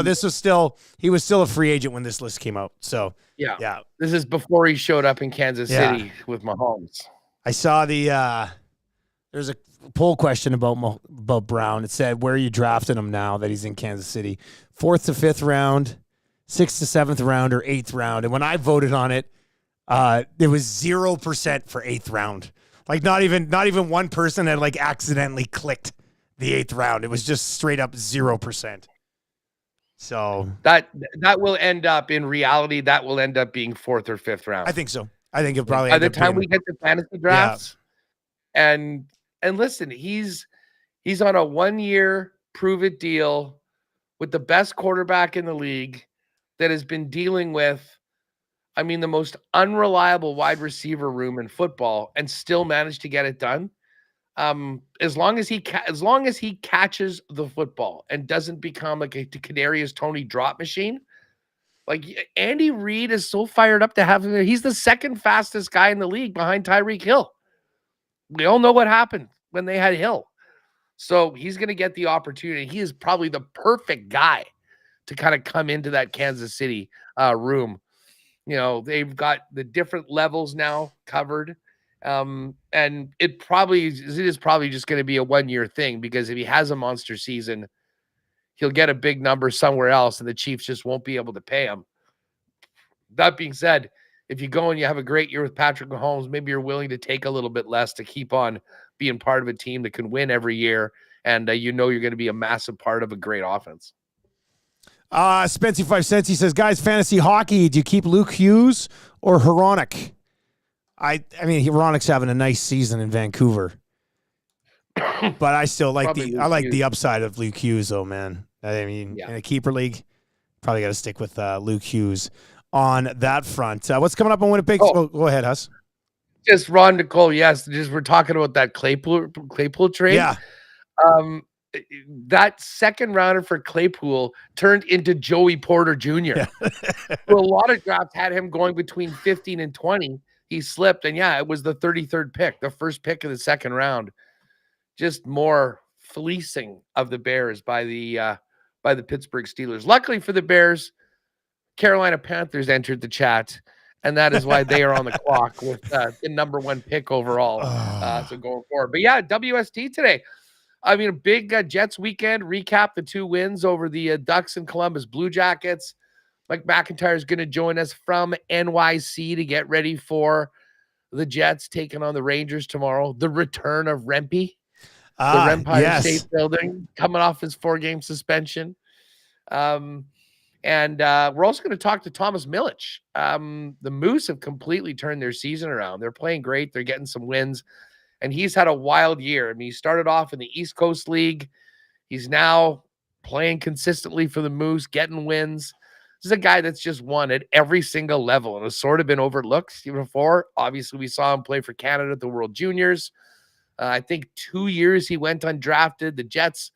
he was still a free agent when this list came out. So, yeah. This is before he showed up in Kansas City with Mahomes. I saw there's a poll question about Brown. It said, where are you drafting him now that he's in Kansas City? 4th to 5th round, 6th to 7th round, or 8th round. And when I voted on it, there was 0% for 8th round. Like not even one person had like accidentally clicked the 8th round. It was just straight up 0%. So that will end up in reality. That will end up being 4th or 5th round. I think so. I think it'll probably by end the up time being, we get to fantasy drafts. And listen, he's on a 1-year prove it deal with the best quarterback in the league that has been dealing with, I mean, the most unreliable wide receiver room in football and still managed to get it done. As long as he catches the football and doesn't become like a Kadarius Toney drop machine, like Andy Reid is so fired up to have him there. He's the second fastest guy in the league behind Tyreek Hill. We all know what happened when they had Hill. So he's going to get the opportunity. He is probably the perfect guy to kind of come into that Kansas City room. You know, they've got the different levels now covered. And it is probably just going to be a 1-year thing, because if he has a monster season, he'll get a big number somewhere else and the Chiefs just won't be able to pay him. That being said, if you go and you have a great year with Patrick Mahomes, maybe you're willing to take a little bit less to keep on being part of a team that can win every year. And you're going to be a massive part of a great offense. Spency 5 cents. He says, guys, fantasy hockey, do you keep Luke Hughes or Hronek? I mean, Hronek's having a nice season in Vancouver, but I still like the upside of Luke Hughes, though, man. I mean, in a keeper league, probably got to stick with Luke Hughes on that front. What's coming up on Winnipeg? Oh, go ahead, Huss. Just Ron Nicole. Yes, just we're talking about that Claypool trade. Yeah. That second rounder for Claypool turned into Joey Porter Jr. Yeah. So a lot of drafts had him going between 15 and 20. He slipped, and it was the 33rd pick, the first pick of the second round. Just more fleecing of the Bears by the Pittsburgh Steelers. Luckily for the Bears, Carolina Panthers entered the chat, and that is why they are on the clock with the number 1 pick overall. So going forward. But WST today. I mean, a big Jets weekend. Recap the 2 wins over the Ducks and Columbus Blue Jackets. Mike McIntyre is going to join us from NYC to get ready for the Jets taking on the Rangers tomorrow. The return of Rempe, the Empire State Building, coming off his 4-game suspension. And we're also going to talk to Thomas Milic. The Moose have completely turned their season around. They're playing great. They're getting some wins. And he's had a wild year. I mean, he started off in the East Coast League. He's now playing consistently for the Moose, getting wins. This is a guy that's just won at every single level and has sort of been overlooked even before. Obviously, we saw him play for Canada at the World Juniors. I think 2 years he went undrafted. The Jets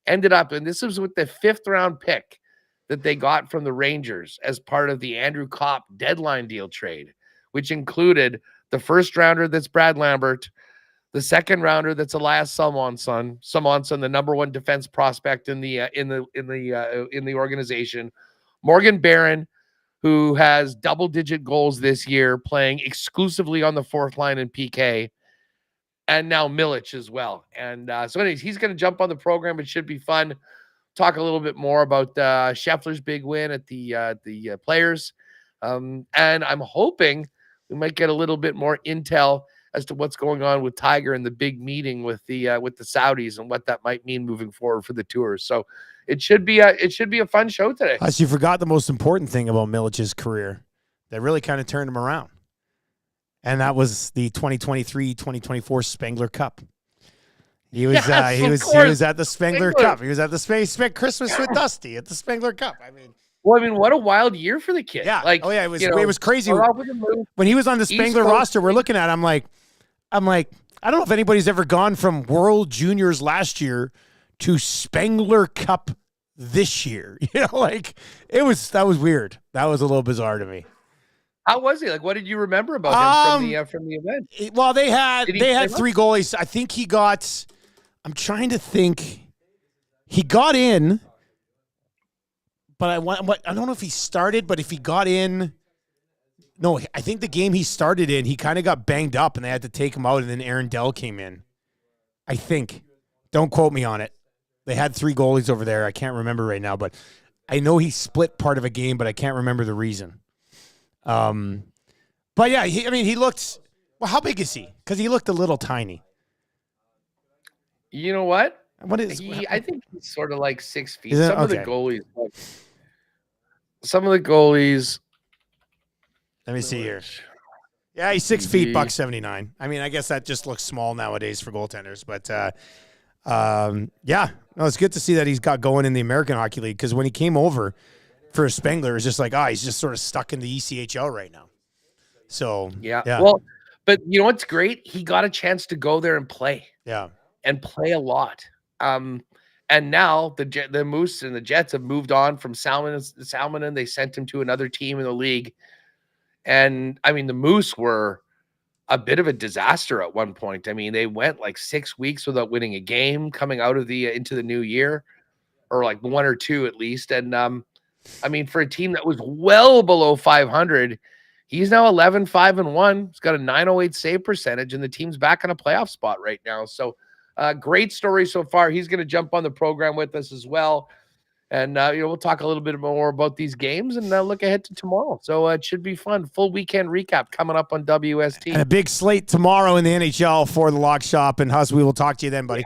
ended up, and this was with the 5th round pick that they got from the Rangers as part of the Andrew Kopp deadline deal trade, which included the first rounder that's Brad Lambert, the second rounder that's Elias Salmonson, the number 1 defense prospect in the organization, Morgan Barron, who has double-digit goals this year, playing exclusively on the 4th line in PK, and now Milic as well. And so anyways, he's going to jump on the program. It should be fun. Talk a little bit more about Scheffler's big win at the Players. And I'm hoping we might get a little bit more intel as to what's going on with Tiger and the big meeting with the Saudis and what that might mean moving forward for the tours. So it should be a fun show today. You forgot the most important thing about Milic's career that really kind of turned him around, and that was the 2023-2024 Spengler Cup. He was at the Spengler Cup. He was at the spent Christmas with Dusty at the Spengler Cup. I mean, what a wild year for the kid. Yeah. Like, it was crazy. When he was on the Spengler roster, we're looking at, I'm like, I don't know if anybody's ever gone from World Juniors last year to Spengler Cup this year. That was weird. That was a little bizarre to me. How was he? Like, what did you remember about him from the event? Well, they had 3 goalies. I think he got. I'm trying to think. He got in, but I don't know if he started. But if he got in, no, I think the game he started in, he kind of got banged up, and they had to take him out. And then Aaron Dell came in. I think. Don't quote me on it. They had 3 goalies over there. I can't remember right now, but I know he split part of a game, but I can't remember the reason. But yeah, he looked. Well, how big is he? Because he looked a little tiny. You know what? What is he? I think he's sort of like 6 feet. Some of the goalies, some of the goalies. Let me see here. Yeah, he's 6 feet, $179. I mean, I guess that just looks small nowadays for goaltenders. But, yeah, no, it's good to see that he's got going in the American Hockey League because when he came over for Spengler, it was just like, he's just sort of stuck in the ECHL right now. So, yeah. Well, but you know what's great? He got a chance to go there and play. Yeah. And play a lot. And now the Moose and the Jets have moved on from Salmon, and they sent him to another team in the league. And I mean, the Moose were a bit of a disaster at one point. I mean, they went like 6 weeks without winning a game coming out of into the new year, or like 1 or 2 at least. And I mean, for a team that was well below 500, he's now 11-5-1. He's got a .908 save percentage, and the team's back in a playoff spot right now. So great story so far. He's going to jump on the program with us as well. And, we'll talk a little bit more about these games and look ahead to tomorrow. So it should be fun. Full weekend recap coming up on WST. And a big slate tomorrow in the NHL for the Lock Shop. And Hus, we will talk to you then, buddy.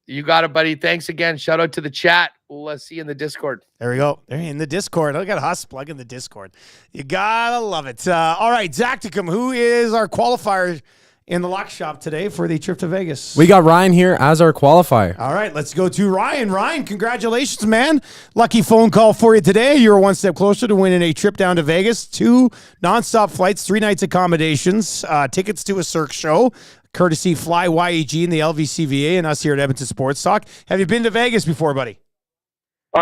You got it, buddy. Thanks again. Shout out to the chat. We'll see you in the Discord. There we go. They're in the Discord. Look at Hus plug in the Discord. You got to love it. All right, Zacticum, who is our qualifier in the Lock Shop today for the trip to Vegas? We got Ryan here as our qualifier. All right, let's go to Ryan. Ryan, congratulations, man. Lucky phone call for you today. You're one step closer to winning a trip down to Vegas. 2 nonstop flights, 3 nights accommodations, tickets to a Cirque show, courtesy Fly YEG and the LVCVA and us here at Edmonton Sports Talk. Have you been to Vegas before, buddy?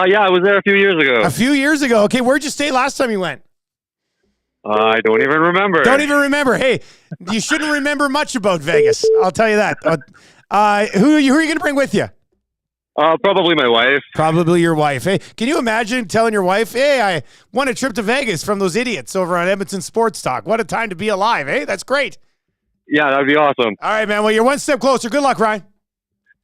Yeah, I was there a few years ago. A few years ago. Okay, where'd you stay last time you went? I don't even remember. Don't even remember. Hey, you shouldn't remember much about Vegas. I'll tell you that. Who are you going to bring with you? Probably my wife. Probably your wife. Hey, can you imagine telling your wife, hey, I won a trip to Vegas from those idiots over on Edmonton Sports Talk. What a time to be alive, eh? That's great. Yeah, that'd be awesome. All right, man. Well, you're one step closer. Good luck, Ryan.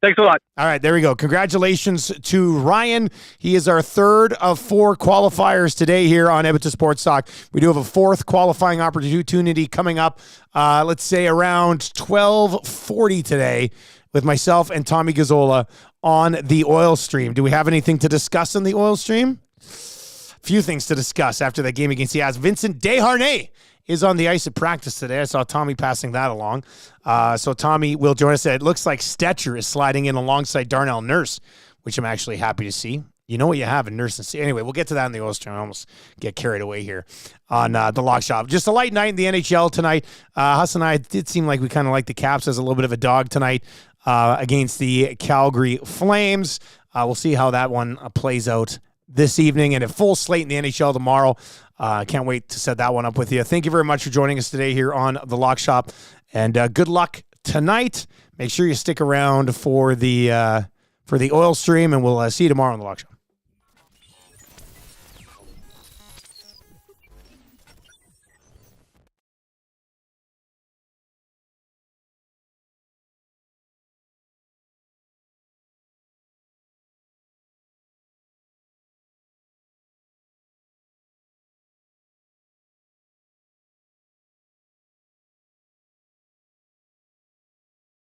Thanks a lot. All right, there we go. Congratulations to Ryan. He is our 3rd of 4 qualifiers today here on Edmonton Sports Talk. We do have a 4th qualifying opportunity coming up, let's say around 12:40 today with myself and Tommy Gazzola on the oil stream. Do we have anything to discuss on the oil stream? Few things to discuss after that game against the Avs. Vincent Desharnais is on the ice at practice today. I saw Tommy passing that along. So Tommy will join us. It looks like Stetcher is sliding in alongside Darnell Nurse, which I'm actually happy to see. You know what you have in Nurse and C. Anyway, we'll get to that in the oil stream. I almost get carried away here on the Lock Shop. Just a light night in the NHL tonight. Huss and I, it did seem like we kind of like the Caps as a little bit of a dog tonight against the Calgary Flames. We'll see how that one plays out this evening, and a full slate in the NHL tomorrow. Can't wait to set that one up with you. Thank you very much for joining us today here on the Lock Shop, and good luck tonight. Make sure you stick around for the oil stream, and we'll see you tomorrow on the Lock Shop.